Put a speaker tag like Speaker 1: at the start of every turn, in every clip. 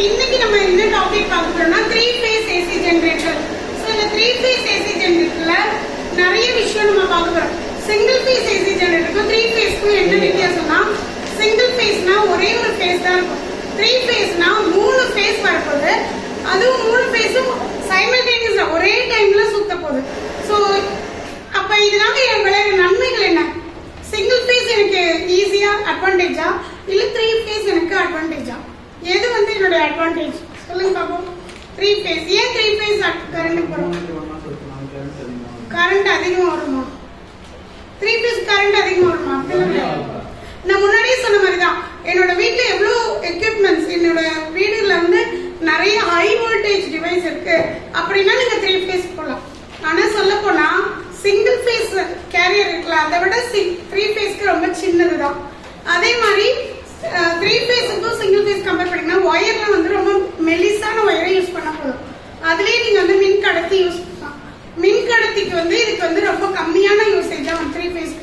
Speaker 1: இன்னைக்கு நம்ம என்ன டாபிக் பார்க்க போறோம்னா 3 phase AC ஜெனரேட்டர். சோ இந்த 3 phase AC ஜெனரேட்டர்ல நிறைய விஷயம் நம்ம பார்க்க போறோம். சிங்கிள் phase AC ஜெனரேட்டருக்கும் 3 phaseக்கும் என்ன வித்தியாசம்னா சிங்கிள் phase-னா ஒரே ஒரு phase தான் இருக்கும். 3 phase-னா 3 phase வரப்போகுது. அதுவும் 3 phase-உம் சைமல்டேனியஸா ஒரே டைம்ல சுத்த போகுது. சோ அப்ப இதனால விளையாடுற நன்மைகள் என்ன? சிங்கிள் phase எனக்கு ஈஸியா அட்வான்டேஜா இல்ல 3 phase எனக்கு அட்வான்டேஜா? எது வந்து என்னோட அட்வான்டேஜ் சொல்லுங்க பாப்போம். 3 phase ஏன் 3 phase கரண்ட் வரும்? கரண்ட் அதிகமா வருமா? 3 phase கரண்ட் அதிகமா வருமா? நான் முன்னாடியே சொன்ன மாதிரி தான் என்னோட வீட்ல எவ்வளவு எக்யூப்மெண்ட்ஸ் என்னோட வீடுல வந்து நிறைய ஹை வோல்டேஜ் டிவைஸ் இருக்கு அப்படின்னா நீங்க 3 phase போலாம். ஆனா சொல்ல போனா சிங்கிள் phase கேரியர் இருக்குல்ல அதை விட 3 phaseக்கு ரொம்ப சின்னதுதான். அதே மாதிரி 3 phaseக்கும் சிங்கிள் phase கம்பேர் பண்ணீங்கன்னா ஒயர்ல வந்து ரொம்ப மெலிசான ஒயரை யூஸ் பண்ண போதும். அதுலயே நீங்க வந்து மின் கடத்தி யூஸ் பண்ணலாம். மின் கடத்திக்கு வந்து இதுக்கு வந்து ரொம்ப கம்மியான யூசேஜ் தான் 3 phase.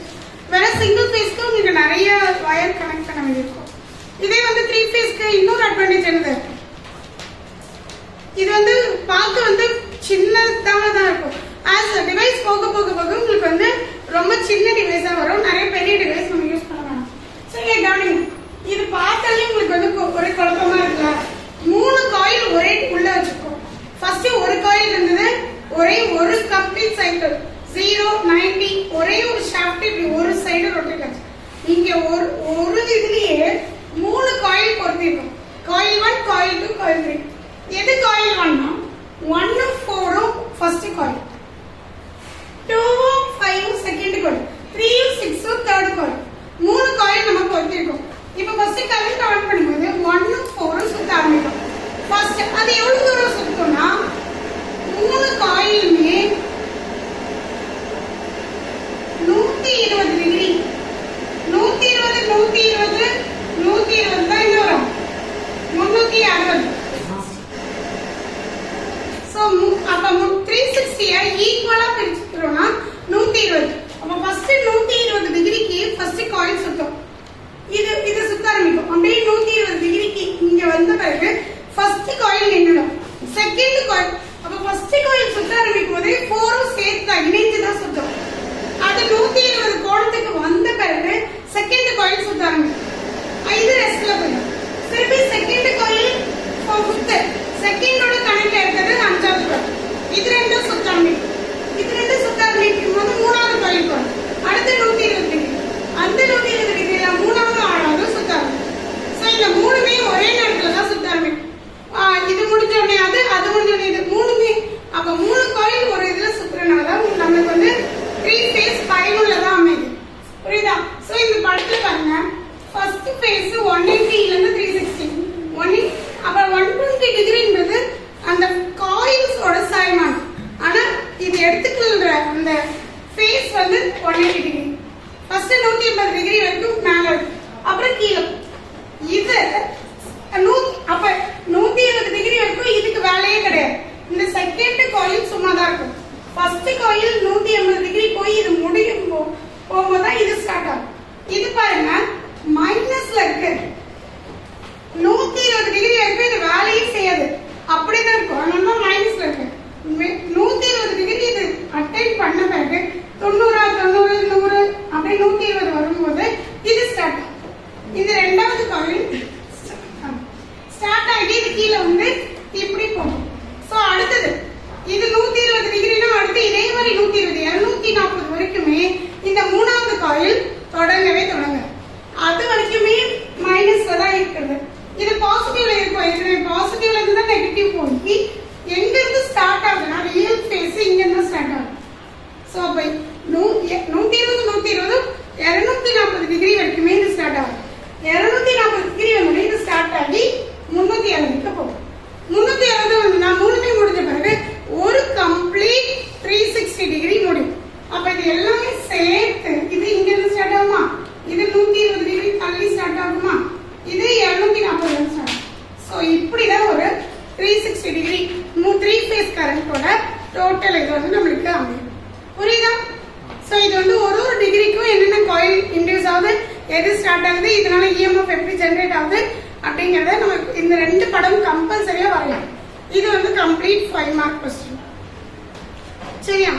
Speaker 1: வேற சிங்கிள் phase-க்கு உங்களுக்கு நிறைய ஒயர் கனெக்ட் பண்ண வேண்டியிருக்கும். இதே வந்து 3 phaseக்கு இன்னொரு அட்வான்டேஜ் என்னது? இது வந்து பார்க்க வந்து சின்னதாக தான் இருக்கும். ஆஸ் டிவைஸ் போக போக போக உங்களுக்கு வந்து ரொம்ப சின்ன டிவைஸா வரும். நிறைய பெரிய டிவைஸ் நம்ம யூஸ் பண்ண வேணாம். சரி கவனிங்க, இது பார்த்தாலே உங்களுக்கு வந்து ஒரே குழப்பமா இருக்குல்ல. 3 காயில் ஒரே உள்ள வச்சிருக்கோம். ஃபர்ஸ்ட் ஒரு காயில் இருந்தது, ஒரே ஒரு கம்ப்ளீட் சைக்கிள் 0 90 ஒரே ஒரு ஷாஃப்ட் இப்படி ஒரு சைடு ரொட்டேட் ஆச்சு. இங்க ஒரு இதுலயே 3 காயில் பொருத்திருக்கோம். Coil 1, coil 2, coil 3. எது காயில் 1னா 1 4 first coil, 2 5 second coil, 3 6 third coil. 3 coil நம்ம பொருத்திருக்கோம். இப்போ ஃபர்ஸ்ட் கரண்ட் ஆன் பண்ணும்போது 1 4 சுத்த ஆரம்பிக்கும். ஃபர்ஸ்ட் அது எவ்வளவு தூரம் சுத்தும்னா 3 காயிலுமே 120 டிகிரி. 120 120 120 தான் என்ன வரும்? 360. சோ அப்ப 360 ஈக்குவலா பிரிச்சுக்கிறோம்னா 120. அப்ப ஃபர்ஸ்ட் 120 டிகிரிக்கு ஃபர்ஸ்ட் காயில் சுத்தும். இது சுத்த ஆரம்பிக்கும். அப்படியே 120 டிகிரிக்கு இங்க வந்த பிறகு ஃபர்ஸ்ட் காயில் நின்னுடும். செகண்ட் காயில் அப்ப ஃபர்ஸ்ட் காயில் சுத்த ஆரம்பிக்கும் போது 4 சேர்த்து இணைஞ்சு தான் சுத்தும். அது 120 கோணத்துக்கு வந்த பிறகு செகண்ட் காயில் சுத்த ஆரம்பிக்கும். இது ரெஸ்ட்ல போயிடும். திருப்பி செகண்ட் காயில் சுத்து. செகண்டோட கணக்குல இருக்கிறது 5வது காயில். இது ரெண்டும் சுத்த ஆரம்பிக்கும். இது ரெண்டும் சுத்த ஆரம்பிக்கும் போது 3வது காயில் வரும். அடுத்து 120 டிகிரி. அந்த 120 டிகிரில 3வது 6வது சுத்த ஆரம்பிக்கும். சோ இந்த மூணுமே ஒரே நேரத்துல தான் சுத்த ஆரம்பிக்கும். இது முடிஞ்ச உடனே அது முடிஞ்ச உடனே இது மூணுமே. அப்ப 3 காயில் ஒரு இதுல சுத்துறதுனால நமக்கு வந்து 3 phase பயனுள்ளதா அமையுது. புரியுதா? சோ இந்த படத்துல பாருங்க, ஃபர்ஸ்ட் phase 180 ல இருந்து 360 அப்ப 120 டிகிரின்றது அந்த காயில்ஸோட சாய்மானம். ஆனா இது எடுத்துக்கிற அந்த phase வந்து 180 டிகிரி. ஃபர்ஸ்ட் 180 டிகிரி வரைக்கும் மேல அப்புறம் கீழே. இது அப்ப 120 டிகிரி வரைக்கும் இதுக்கு வேலையே கிடையாது. இந்த செகண்ட் காயில் சும்மா தான் இருக்கும். ஃபர்ஸ்ட் காயில் 180 டிகிரி போய் இது முடியும் போகும்போது இது ஸ்டார்ட் ஆகும். இது பாருங்க மைனஸ்ல இருக்கு. 120 டிகிரி வரைக்கும் இது வேலையே செய்யாது. அப்படிதான் இருக்கும். அதனால மைனஸ்ல இருக்கு. 120 டிகிரி இது அட்டைன் பண்ண பிறகு 90 90 100 அப்படியே 120 வரும்போது இது ஸ்டார்ட் ஆகும். இது ரெண்டாவது காயில் ஸ்டார்ட் ஆகி இது கீழே வந்து இப்படி போகும். சோ அடுத்தது இது 120 டிகிரினா அடுத்து இதே மாதிரி 120 240 வரைக்குமே இந்த 3வது காயில் தொடங்கவே தொடங்க. அது வரைக்குமே மைனஸ்ல தான் இருக்குது. இது பாசிட்டிவ்ல இருக்கும். ஏற்கனவே பாசிட்டிவ்ல இருந்து தான் நெகட்டிவ் போய் எங்க இருந்து ஸ்டார்ட் ஆகுதுன்னா ரியல் ஃபேஸ் இங்க இருந்து ஸ்டார்ட் ஆகும். சோ அப்ப 120 240 டிகிரி வரைக்குமே இது ஸ்டார்ட் ஆகும். 240 டிகிரி வந்து இது ஸ்டார்ட் ஆகி 360க்கு போகும். 360 வந்து மூணுமே முடிஞ்ச பிறகு ஒரு கம்ப்ளீட் 360 டிகிரி முடியும். அப்ப இது எல்லாமே சேர்த்து இது இங்க இருந்து ஸ்டார்ட் ஆகுமா? இது 120 டிகிரி தள்ளி ஸ்டார்ட் ஆகுமா? இது 240 ஸ்டார்ட் ஆகும். சோ இப்படிதான் ஒரு 360 டிகிரி 3 phase கரண்டோட டோட்டல் இது வந்து நம்மளுக்கு அமையும். புரியுதா? சோ இது வந்து ஒரு டிகிரிக்கும் என்னென்ன காயில் இன்டியூஸ் ஆகுது, எது ஸ்டார்ட் ஆகுது, இதனால EMF எப்படி ஜெனரேட் ஆகுது அப்படிங்கறத நம்ம இந்த ரெண்டு படம் கம்பல்சரியா வரையணும். இது வந்து கம்ப்ளீட் 5 மார்க் கொஸ்டின். சரியா?